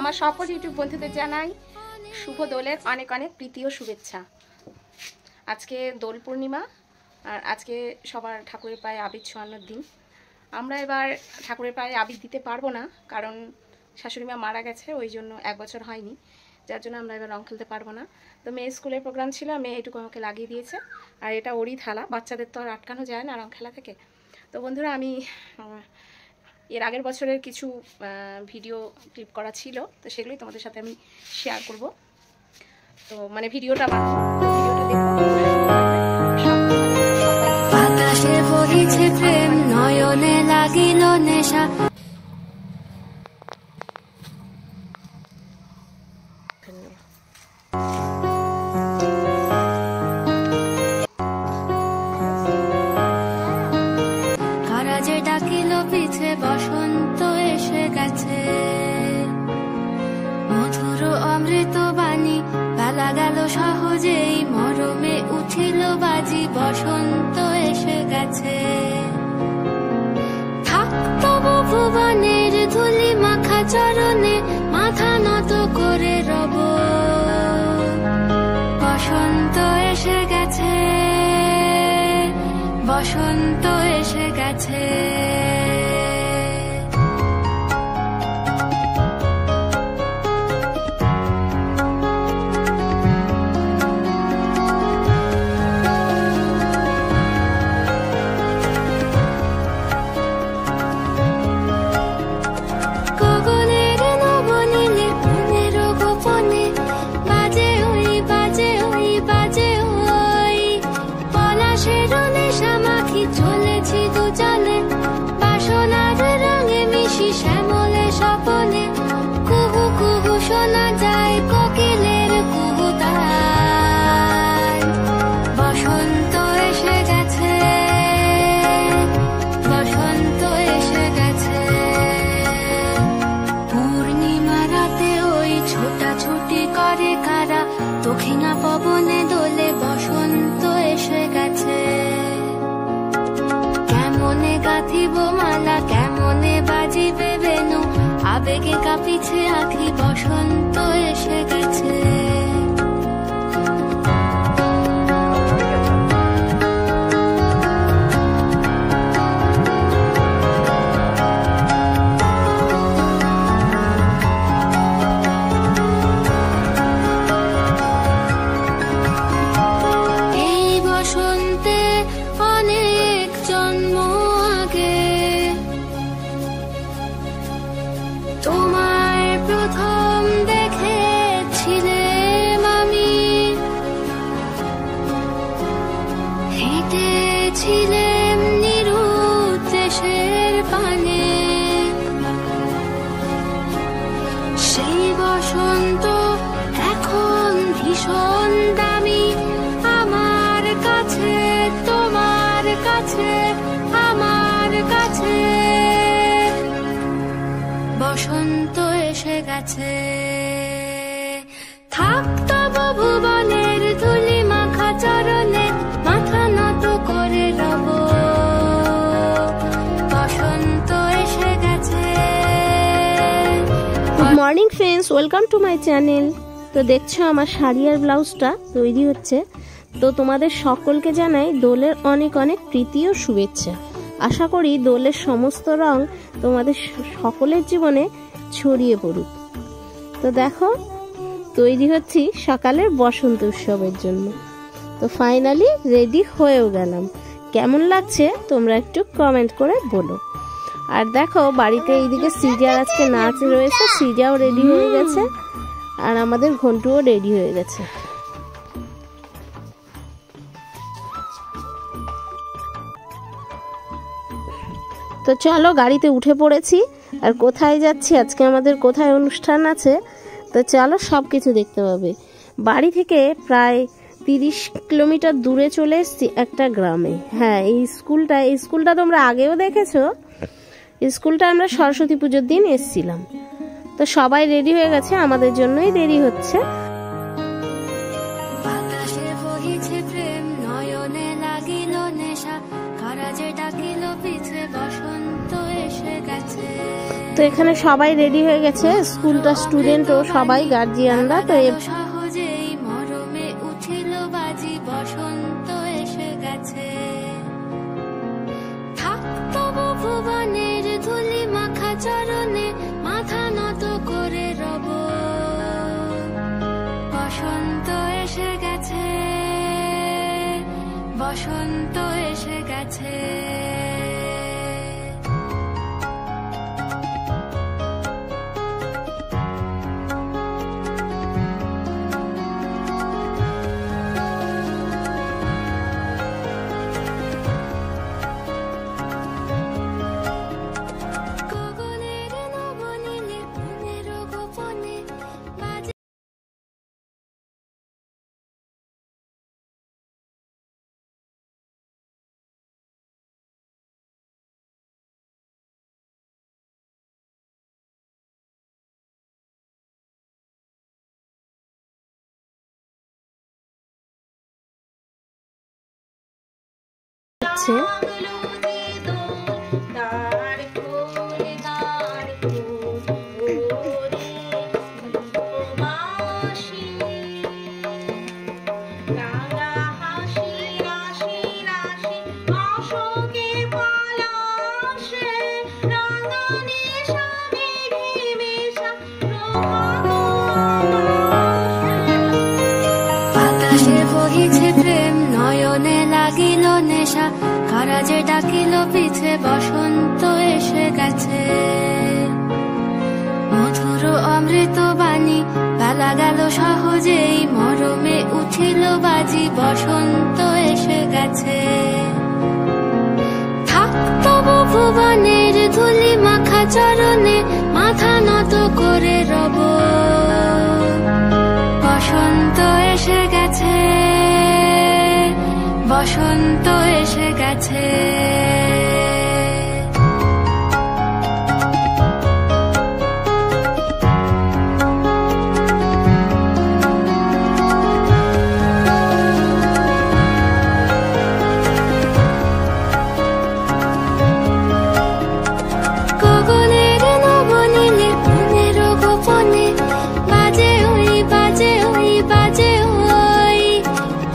আমার সকল ইউটিউব বন্ধুদের জানাই শুভ দোলের অনেক অনেক প্রীতি ও শুভেচ্ছা। আজকে দোল পূর্ণিমা আর আজকে সবার ঠাকুরের পায়ে আবির ছোঁয়ানোর দিন। আমরা এবার ঠাকুরের পায়ে আবির দিতে পারবো না, কারণ শাশুড়িমা মারা গেছে, ওই জন্য 1 বছর হয়নি, যার জন্য আমরা এবার রং খেলতে পারবো না। তো মেয়ে স্কুলের প্রোগ্রাম ছিল, মেয়ে এটুকু আমাকে লাগিয়ে দিয়েছে। আর এটা ওরই থালা, বাচ্চাদের তো আর আটকানো যায় না রং খেলা থেকে। তো বন্ধুরা, আমি এর আগের বছরের কিছু ভিডিও ক্লিপ করা ছিল, তো সেগুলোই তোমাদের সাথে আমি শেয়ার করব। তো মানে ভিডিওটা বাতাসে বহিছে প্রেম, নয়নে লাগিল নেশা। কারা যে ডাকিল পিছে, বসন্ত এসে গেছে। মধুর অমৃত বাণী, বেলা গেল সহজেই, মরমে উঠিল বাজি, বসন্ত এসে গেছে। থাকতব ভুবনের ধুলি মাখা চরণে, মাথা নত করে রব। বসন্ত এসে গেছে, বসন্ত এসে গেছে। চলেছি দুজনে বাসনার রঙে মিশি, শ্যামলে স্বপনে কুহু কুহু শোনা যায় কোকিলের কুহুতান। বসন্ত এসে গেছে, বসন্ত এসে গেছে। পূর্ণিমা রাতে ওই ছোটাছুটি করে কারা, দক্ষিণা পবনে দোলে, বসন্ত এসে গেছে। কেমনে গাঁথিব মালা, কেমনে বাজিবে বেনু, আবেগে কাঁপিছে আঁখি, বসন্ত এসে গেছে। এই বসন্তে অনেক জন্ম আগে, তোমায় প্রথম দেখেছিলাম আমি। হেঁটেছিলাম নিরুদ্দেশের পানে, সেই বসন্ত এখন ভীষণ দামি আমার কাছে, তোমার কাছে, আমার কাছে। বসন্ত এসে গেছে। থাকতব ভুবনের ধুলি মাখা চরণে, মাথা নত করে রব। বসন্ত এসে গেছে। Good morning friends, welcome to my channel. তো দেখছো আমার শাড়ি আর ব্লাউজটা তৈরি হচ্ছে। তো তোমাদের সকলকে জানাই দোলের অনেক অনেক প্রীতি ও শুভেচ্ছা। আশা করি দোলের সমস্ত রং তোমাদের সকলের জীবনে ছড়িয়ে পড়ুক। তো দেখো, তৈরি হচ্ছি সকালের বসন্ত উৎসবের জন্য। তো ফাইনালি রেডি হয়েও গেলাম। কেমন লাগছে তোমরা একটু কমেন্ট করে বলো। আর দেখো, বাড়িতে এইদিকে সিজার আজকে নাচ রয়েছে, সিজাও রেডি হয়ে গেছে, আর আমাদের ঘন্টুও রেডি হয়ে গেছে। তো চলো, গাড়িতে উঠে পড়েছি। আর কোথায় যাচ্ছি, আজকে আমাদের কোথায় অনুষ্ঠান আছে, তো চলো সব কিছু দেখতে পাবে। বাড়ি থেকে প্রায় 30 কিলোমিটার দূরে চলে এসেছি একটা গ্রামে। হ্যাঁ, এই স্কুলটা তোমরা আগেও দেখেছো। স্কুলটা আমরা সরস্বতী পুজোর দিন এসেছিলাম। তো সবাই রেডি হয়ে গেছে, আমাদের জন্যই দেরি হচ্ছে। বাতাসে বহিছে প্রেম, নয়নে লাগিল নেশা, কারা যে ডাকিল পিছে, বসন্ত এসে গেছে। তো এখানে সবাই রেডি হয়ে গেছে, স্কুলটা স্টুডেন্ট ও সবাই গার্জিয়ানরা। তো সহজেই মরমে উঠিল বাজি, বসন্ত এসে গেছে। থাকতো ভুবনের ধুলি মাখা চরণে, মাথা নত করে রব। বসন্ত এসে গেছে, বসন্ত এসে গেছে। বাতাসে বহিছে প্রেম, নয়নে লাগিল নেশা, কারাজে ডাকিল পিছে, বসন্ত এসে গেছে। মধুর অমৃত বাণী, বেলা গেল সহজেই, মরমে উঠিল বাজি, বসন্ত এসে গেছে। থাকতো ভুবনের ধুলি মাখা চরণে, মাথা নত করে রব। বসন্ত এসে গেছে, বসন্ত এসে গেছে। গগনের নবনীলে মনের গোপনে, বাজে ওই বাজে ওই বাজে ওই,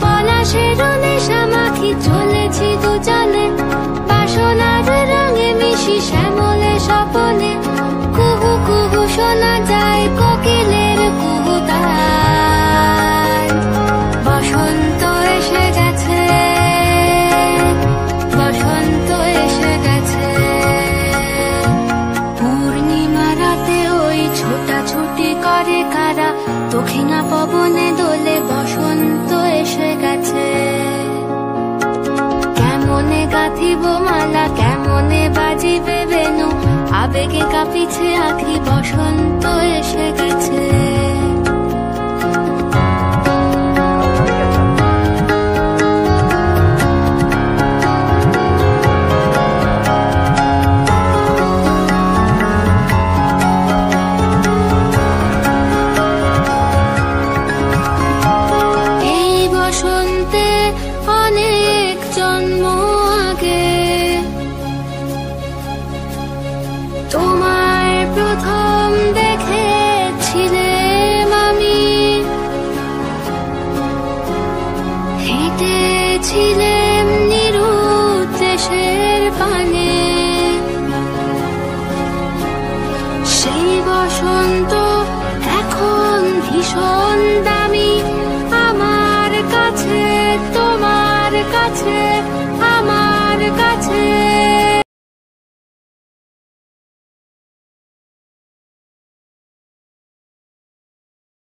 পলাশের নেশা মাখি চলেছি দুজনে, বাসনার রঙে মিশি শ্যামলে স্বপনে। কুহু কুহু শোনা যায় কোকিলের কুহুতান। বসন্ত এসে গেছে, বসন্ত এসে গেছে। পূর্ণিমা রাতে ওই ছোটাছুটি করে কারা, দক্ষিণা পবনে দোলে, বসন্ত এসে গেছে। কেমনে গাঁথিব মালা, কেমনে বাজিবে বেনু, আবেগে কাঁপিছে আঁখি, বসন্ত এসে গেছে। এই বসন্তে অনেক জন্ম আগে, তোমায় প্রথম দেখেছিলাম আমি। হেঁটেছিলাম নিরুদ্দেশের পানে, সেই বসন্ত এখন ভীষণ দামি আমার কাছে, তোমার কাছে।